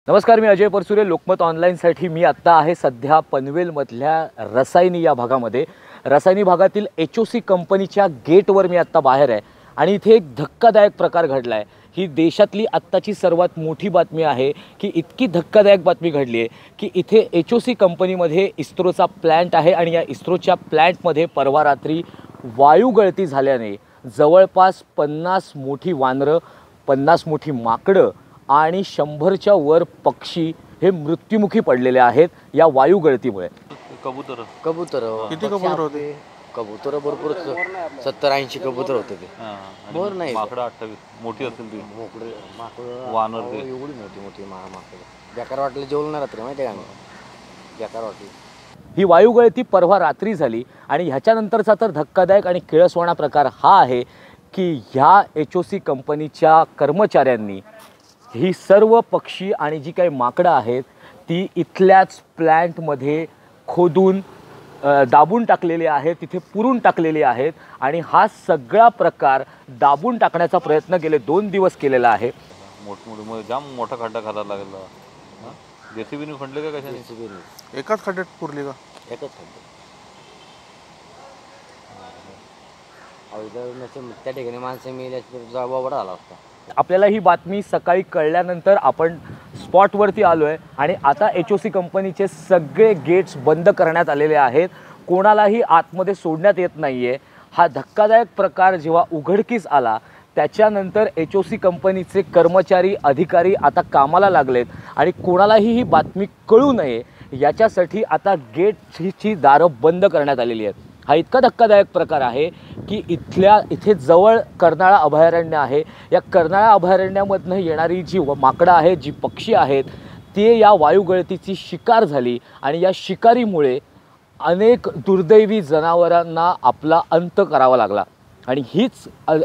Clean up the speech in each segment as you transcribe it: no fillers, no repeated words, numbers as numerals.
नमस्कार, मी अजय परसुरे. लोकमत ऑनलाईनसाठी मी आत्ता आहे सध्या पनवेलमधल्या रसायनी या भागामध्ये. रसायनी भागातील HOC कंपनीच्या गेटवर मी आत्ता बाहेर आहे आणि इथे एक धक्कादायक प्रकार घडला आहे. ही देशातली आत्ताची सर्वात मोठी बातमी आहे की इतकी धक्कादायक बातमी घडली आहे की इथे HOC कंपनीमध्ये इस्रोचा प्लॅन्ट आहे आणि या इस्रोच्या प्लॅन्टमध्ये परवा रात्री वायू गळती झाल्याने जवळपास 50 मोठी वानरं, 50 मोठी माकडं आणि 100च्या वर पक्षी हे मृत्युमुखी पडलेले आहेत या वायू गळतीमुळे. कबूतर किती कबूतर होते? कबूतर भरपूर 70-80 कबूतर होते ते. बोर नाही, माकडं 28 मोठी असतील ती. माकड वानर ते एवढी मोठी माकड. बेकार वाटलं, जेवलं ना रात्री, माहिती आहे का? बेकार वाटली. ही वायू गळती परवा रात्री झाली आणि ह्याच्यानंतरचा तर धक्कादायक आणि किळसवाणा प्रकार हा आहे की ह्या HOC कंपनीच्या कर्मचाऱ्यांनी ही सर्व पक्षी आणि जी काही माकडं आहेत ती इथल्याच प्लॅन्टमध्ये खोदून दाबून टाकलेली आहेत, तिथे पुरून टाकलेली आहेत आणि हा सगळा प्रकार दाबून टाकण्याचा प्रयत्न गेले 2 दिवस केलेला आहे. मोठमोठे जाम मोठा खड्डा खायला लागला. JCBने खणले का कशाने? एकाच खड्ड्यात पुरली का? एकच खड्डे. त्या ठिकाणी माणसं मेल्याची जबाबदार आला असता. आपल्याला ही बातमी सकाळी कळल्यानंतर आपण स्पॉटवरती आलो आहे आणि आता HOC कंपनीचे सगळे गेट्स बंद करण्यात आलेले आहेत. कोणालाही आतमध्ये सोडण्यात येत नाही आहे. हा धक्कादायक प्रकार जेव्हा उघडकीस आला त्याच्यानंतर HOC कंपनीचे कर्मचारी, अधिकारी आता कामाला लागलेत आणि कोणालाही ही बातमी कळू नये याच्यासाठी आता गेटची दारं बंद करण्यात आलेली आहेत. हा इतका धक्कादायक प्रकार आहे की इथे जवळ कर्नाळा अभयारण्य आहे. या कर्नाळा अभयारण्यामधनं येणारी जी माकडं आहेत, जी पक्षी आहेत, ते या वायू गळतीची शिकार झाली आणि या शिकारीमुळे अनेक दुर्दैवी जनावरांना आपला अंत करावा लागला. आणि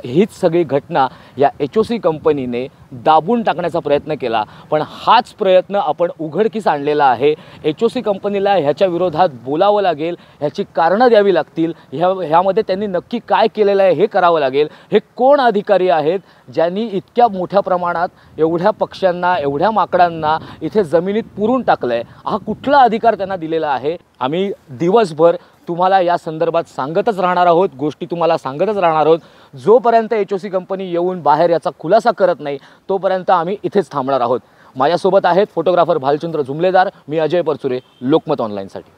हीच सगळी घटना या HOC कंपनीने दाबून टाकण्याचा प्रयत्न केला. पण हाच प्रयत्न आपण उघडकीस आणलेला आहे. HOC कंपनीला ह्याच्या विरोधात बोलावं लागेल, ह्याची कारणं द्यावी लागतील. ह्यामध्ये त्यांनी नक्की काय केलेलं आहे हे करावं लागेल. हे कोण अधिकारी आहेत ज्यांनी इतक्या मोठ्या प्रमाणात एवढ्या पक्ष्यांना, एवढ्या माकडांना इथे जमिनीत पुरून टाकलं आहे? हा कुठला अधिकार त्यांना दिलेला आहे? आम्ही दिवसभर तुम्हाला या संदर्भात सांगतच राहणार आहोत, गोष्टी तुम्हाला सांगतच राहणार आहोत. जोपर्यंत HOC कंपनी येऊन बाहेर याचा खुलासा करत नाही तोपर्यंत आम्ही इथेच थांबणार आहोत. माझ्यासोबत आहेत फोटोग्राफर भालचंद्र जुमलेदार. मी अजय परचुरे, लोकमत ऑनलाईनसाठी.